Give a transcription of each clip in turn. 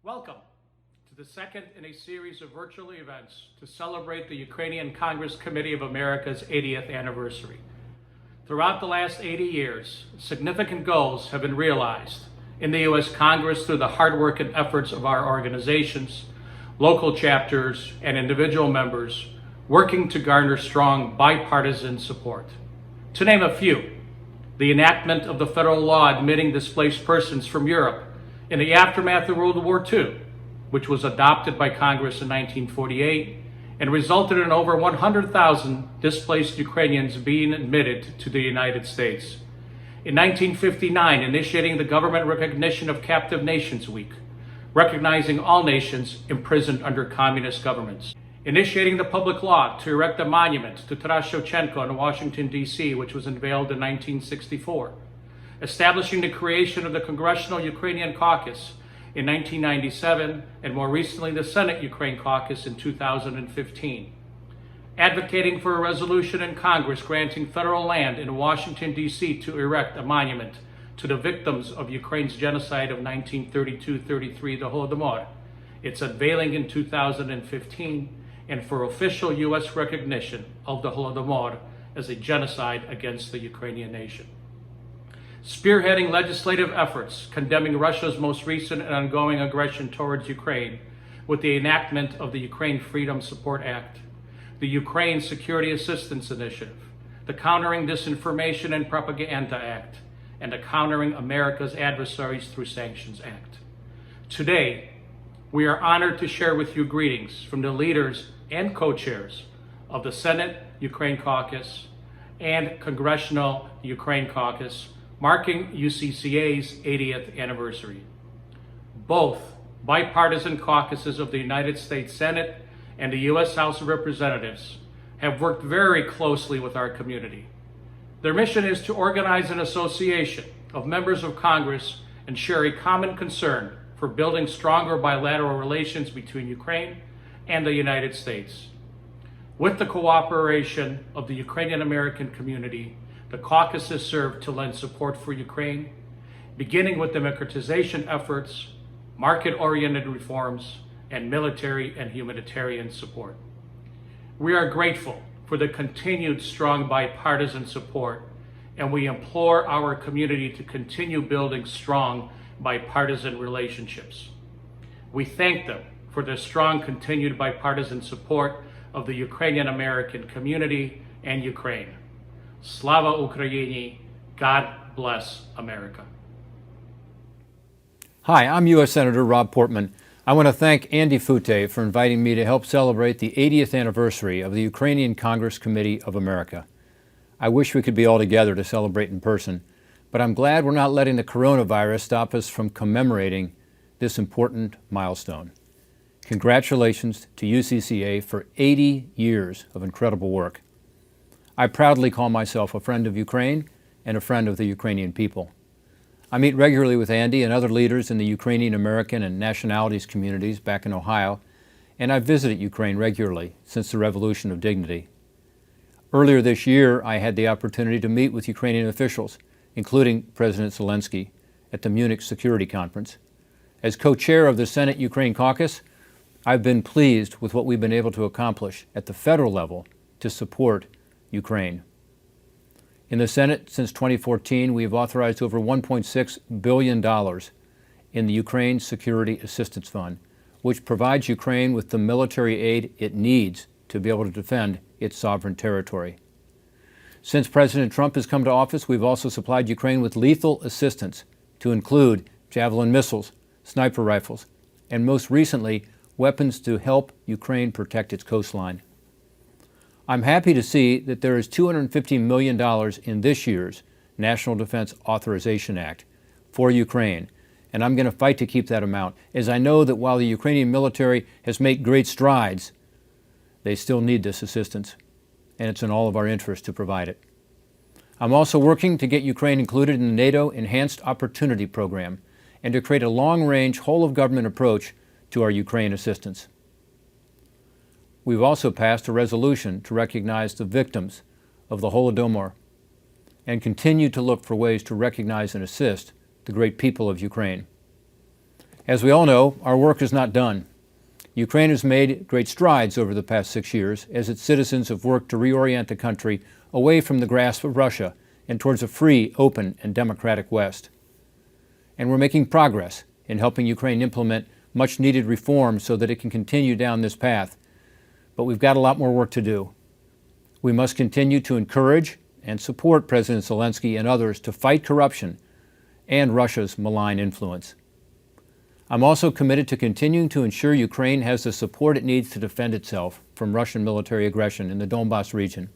Welcome to the second in a series of virtual events to celebrate the Ukrainian Congress Committee of America's 80th anniversary. Throughout the last 80 years, significant goals have been realized in the U.S. Congress through the hard work and efforts of our organizations, local chapters, and individual members working to garner strong bipartisan support. To name a few, the enactment of the federal law admitting displaced persons from Europe in the aftermath of World War II, which was adopted by Congress in 1948 and resulted in over 100,000 displaced Ukrainians being admitted to the United States. In 1959, initiating the government recognition of Captive Nations Week, recognizing all nations imprisoned under communist governments. Initiating the public law to erect a monument to Taras Shevchenko in Washington, D.C., which was unveiled in 1964. Establishing the creation of the Congressional Ukrainian Caucus in 1997, and more recently the Senate Ukraine Caucus in 2015. Advocating for a resolution in Congress granting federal land in Washington, D.C. to erect a monument to the victims of Ukraine's genocide of 1932-33, the Holodomor. Its unveiling in 2015, and for official U.S. recognition of the Holodomor as a genocide against the Ukrainian nation. Spearheading legislative efforts condemning Russia's most recent and ongoing aggression towards Ukraine with the enactment of the Ukraine Freedom Support Act, the Ukraine Security Assistance Initiative, the Countering Disinformation and Propaganda Act, and the Countering America's Adversaries Through Sanctions Act. Today, we are honored to share with you greetings from the leaders and co-chairs of the Senate Ukraine Caucus and Congressional Ukraine Caucus, marking UCCA's 80th anniversary. Both bipartisan caucuses of the United States Senate and the U.S. House of Representatives have worked very closely with our community. Their mission is to organize an association of members of Congress and share a common concern for building stronger bilateral relations between Ukraine and the United States. With the cooperation of the Ukrainian American community, the caucuses serve to lend support for Ukraine, beginning with democratization efforts, market-oriented reforms, and military and humanitarian support. We are grateful for the continued strong bipartisan support, and we implore our community to continue building strong bipartisan relationships. We thank them for their strong continued bipartisan support of the Ukrainian American community and Ukraine. Slava Ukraini, God bless America. Hi, I'm U.S. Senator Rob Portman. I want to thank Andy Fute for inviting me to help celebrate the 80th anniversary of the Ukrainian Congress Committee of America. I wish we could be all together to celebrate in person, but I'm glad we're not letting the coronavirus stop us from commemorating this important milestone. Congratulations to UCCA for 80 years of incredible work. I proudly call myself a friend of Ukraine and a friend of the Ukrainian people. I meet regularly with Andy and other leaders in the Ukrainian American and nationalities communities back in Ohio, and I've visited Ukraine regularly since the Revolution of Dignity. Earlier this year, I had the opportunity to meet with Ukrainian officials, including President Zelensky, at the Munich Security Conference. As co-chair of the Senate Ukraine Caucus, I've been pleased with what we've been able to accomplish at the federal level to support Ukraine. In the Senate, since 2014, we have authorized over $1.6 billion in the Ukraine Security Assistance Fund, which provides Ukraine with the military aid it needs to be able to defend its sovereign territory. Since President Trump has come to office, we've also supplied Ukraine with lethal assistance to include Javelin missiles, sniper rifles, and most recently, weapons to help Ukraine protect its coastline. I'm happy to see that there is $250 million in this year's National Defense Authorization Act for Ukraine, and I'm going to fight to keep that amount, as I know that while the Ukrainian military has made great strides, they still need this assistance, and it's in all of our interest to provide it. I'm also working to get Ukraine included in the NATO Enhanced Opportunity Program and to create a long-range, whole-of-government approach to our Ukraine assistance. We've also passed a resolution to recognize the victims of the Holodomor and continue to look for ways to recognize and assist the great people of Ukraine. As we all know, our work is not done. Ukraine has made great strides over the past 6 years as its citizens have worked to reorient the country away from the grasp of Russia and towards a free, open, and democratic West. And we're making progress in helping Ukraine implement much-needed reforms so that it can continue down this path. But we've got a lot more work to do. We must continue to encourage and support President Zelensky and others to fight corruption and Russia's malign influence. I'm also committed to continuing to ensure Ukraine has the support it needs to defend itself from Russian military aggression in the Donbas region.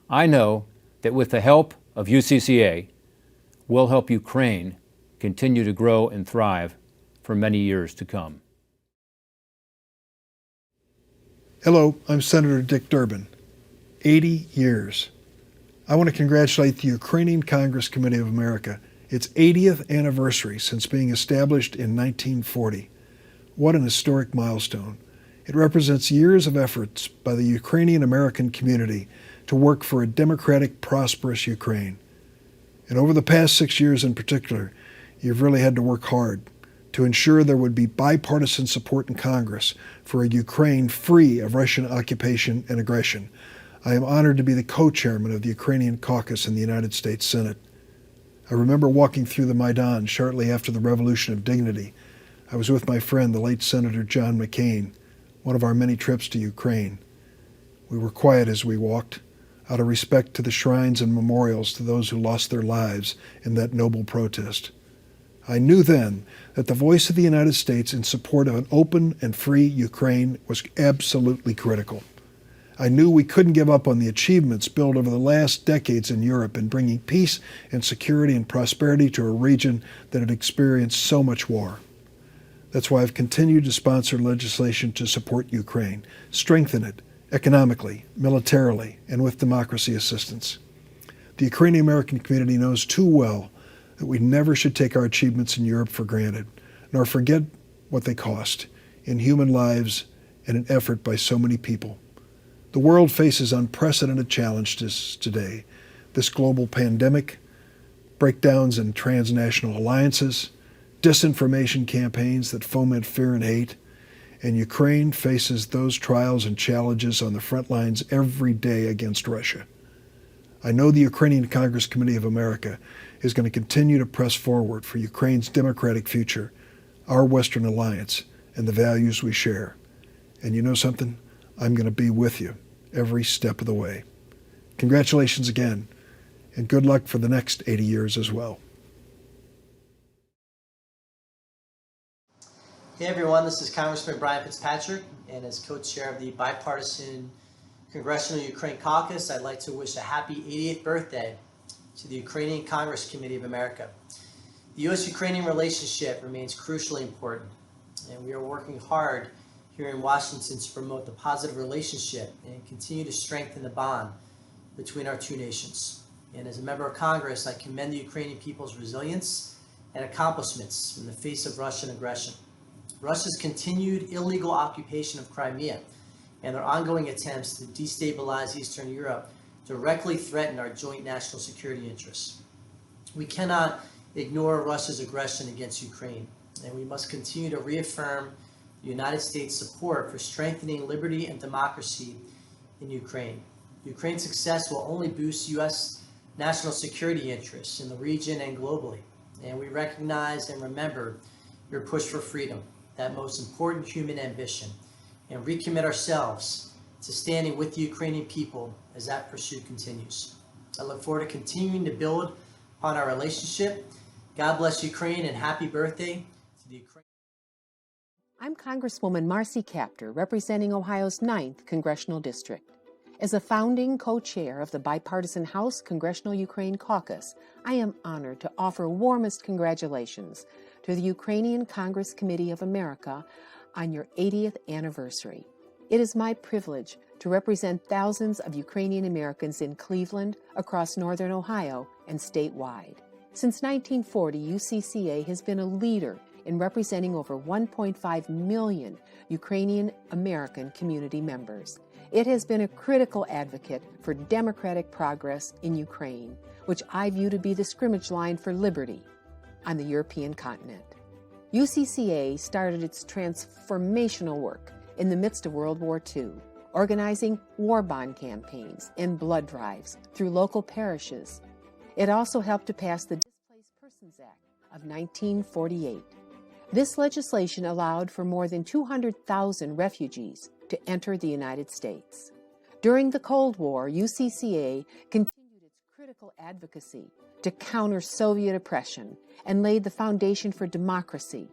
I know that with the help of UCCA, we'll help Ukraine continue to grow and thrive for many years to come. Hello, I'm Senator Dick Durbin. 80 years. I want to congratulate the Ukrainian Congress Committee of America, its 80th anniversary since being established in 1940. What an historic milestone. It represents years of efforts by the Ukrainian American community to work for a democratic, prosperous Ukraine. And over the past 6 years in particular, you've really had to work hard to ensure there would be bipartisan support in Congress for a Ukraine free of Russian occupation and aggression. I am honored to be the co-chairman of the Ukrainian Caucus in the United States Senate. I remember walking through the Maidan shortly after the Revolution of Dignity. I was with my friend, the late Senator John McCain, one of our many trips to Ukraine. We were quiet as we walked, out of respect to the shrines and memorials to those who lost their lives in that noble protest. I knew then that the voice of the United States in support of an open and free Ukraine was absolutely critical. I knew we couldn't give up on the achievements built over the last decades in Europe in bringing peace and security and prosperity to a region that had experienced so much war. That's why I've continued to sponsor legislation to support Ukraine, strengthen it economically, militarily, and with democracy assistance. The Ukrainian American community knows too well that we never should take our achievements in Europe for granted, nor forget what they cost in human lives and in effort by so many people. The world faces unprecedented challenges today. This global pandemic, breakdowns in transnational alliances, disinformation campaigns that foment fear and hate, and Ukraine faces those trials and challenges on the front lines every day against Russia. I know the Ukrainian Congress Committee of America is going to continue to press forward for Ukraine's democratic future, our Western alliance, and the values we share. And you know something? I'm going to be with you every step of the way. Congratulations again, and good luck for the next 80 years as well. Hey everyone, this is Congressman Brian Fitzpatrick, and as co-chair of the bipartisan Congressional Ukraine Caucus, I'd like to wish a happy 80th birthday to the Ukrainian Congress Committee of America. The U.S.-Ukrainian relationship remains crucially important, and we are working hard here in Washington to promote the positive relationship and continue to strengthen the bond between our two nations. And as a member of Congress, I commend the Ukrainian people's resilience and accomplishments in the face of Russian aggression. Russia's continued illegal occupation of Crimea and their ongoing attempts to destabilize Eastern Europe directly threaten our joint national security interests. We cannot ignore Russia's aggression against Ukraine, and we must continue to reaffirm the United States' support for strengthening liberty and democracy in Ukraine. Ukraine's success will only boost U.S. national security interests in the region and globally, and we recognize and remember your push for freedom, that most important human ambition, and recommit ourselves to standing with the Ukrainian people as that pursuit continues. I look forward to continuing to build upon our relationship. God bless Ukraine, and happy birthday to the Ukraine. I'm Congresswoman Marcy Kaptur, representing Ohio's 9th Congressional District. As a founding co-chair of the bipartisan House Congressional Ukraine Caucus, I am honored to offer warmest congratulations to the Ukrainian Congress Committee of America on your 80th anniversary. It is my privilege to represent thousands of Ukrainian Americans in Cleveland, across northern Ohio, and statewide. Since 1940, UCCA has been a leader in representing over 1.5 million Ukrainian American community members. It has been a critical advocate for democratic progress in Ukraine, which I view to be the scrimmage line for liberty on the European continent. UCCA started its transformational work in the midst of World War II, organizing war bond campaigns and blood drives through local parishes. It also helped to pass the Displaced Persons Act of 1948. This legislation allowed for more than 200,000 refugees to enter the United States. During the Cold War, UCCA continued its critical advocacy to counter Soviet oppression and laid the foundation for democracy.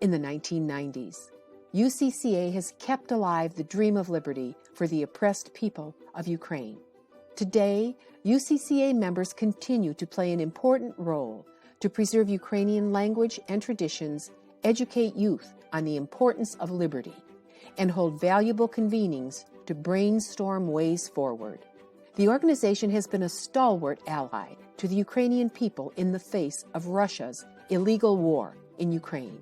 In the 1990s, UCCA has kept alive the dream of liberty for the oppressed people of Ukraine. Today, UCCA members continue to play an important role to preserve Ukrainian language and traditions, educate youth on the importance of liberty, and hold valuable convenings to brainstorm ways forward. The organization has been a stalwart ally to the Ukrainian people in the face of Russia's illegal war in Ukraine.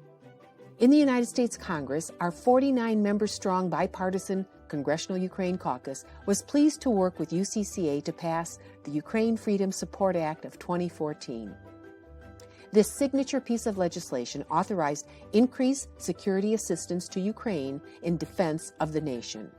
In the United States Congress, our 49-member-strong bipartisan Congressional Ukraine Caucus was pleased to work with UCCA to pass the Ukraine Freedom Support Act of 2014. This signature piece of legislation authorized increased security assistance to Ukraine in defense of the nation.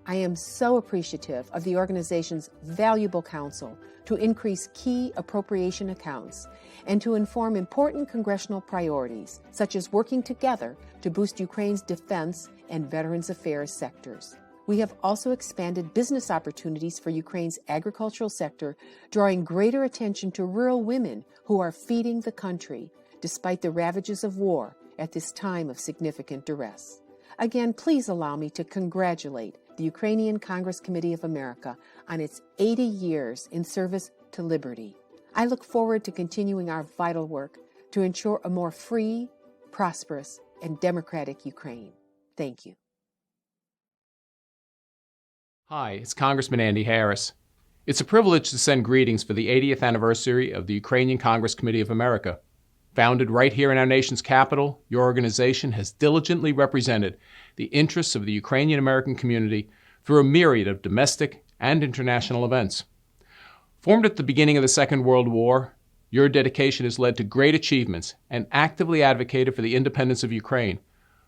I am so appreciative of the organization's valuable counsel to increase key appropriation accounts and to inform important congressional priorities, such as working together to boost Ukraine's defense and veterans affairs sectors. We have also expanded business opportunities for Ukraine's agricultural sector, drawing greater attention to rural women who are feeding the country despite the ravages of war at this time of significant duress. Again, please allow me to congratulate the Ukrainian Congress Committee of America on its 80 years in service to liberty. I look forward to continuing our vital work to ensure a more free, prosperous, and democratic Ukraine. Thank you. Hi, it's Congressman Andy Harris. It's a privilege to send greetings for the 80th anniversary of the Ukrainian Congress Committee of America. Founded right here in our nation's capital, your organization has diligently represented the interests of the Ukrainian American community through a myriad of domestic and international events. Formed at the beginning of the Second World War, your dedication has led to great achievements and actively advocated for the independence of Ukraine,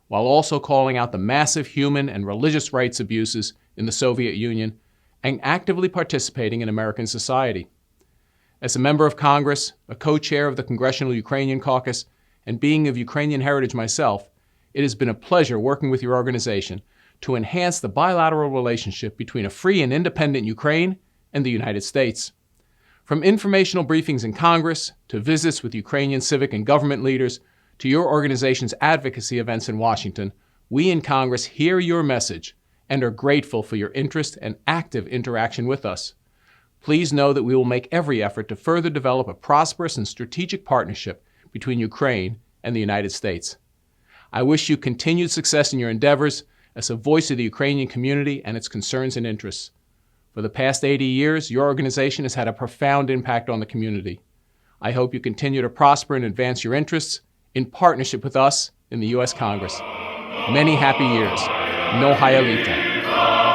while also calling out the massive human and religious rights abuses in the Soviet Union and actively participating in American society. As a member of Congress, a co-chair of the Congressional Ukrainian Caucus, and being of Ukrainian heritage myself, it has been a pleasure working with your organization to enhance the bilateral relationship between a free and independent Ukraine and the United States. From informational briefings in Congress, to visits with Ukrainian civic and government leaders, to your organization's advocacy events in Washington, we in Congress hear your message and are grateful for your interest and active interaction with us. Please know that we will make every effort to further develop a prosperous and strategic partnership between Ukraine and the United States. I wish you continued success in your endeavors as a voice of the Ukrainian community and its concerns and interests. For the past 80 years, your organization has had a profound impact on the community. I hope you continue to prosper and advance your interests in partnership with us in the U.S. Congress. Many happy years. No Hayalita.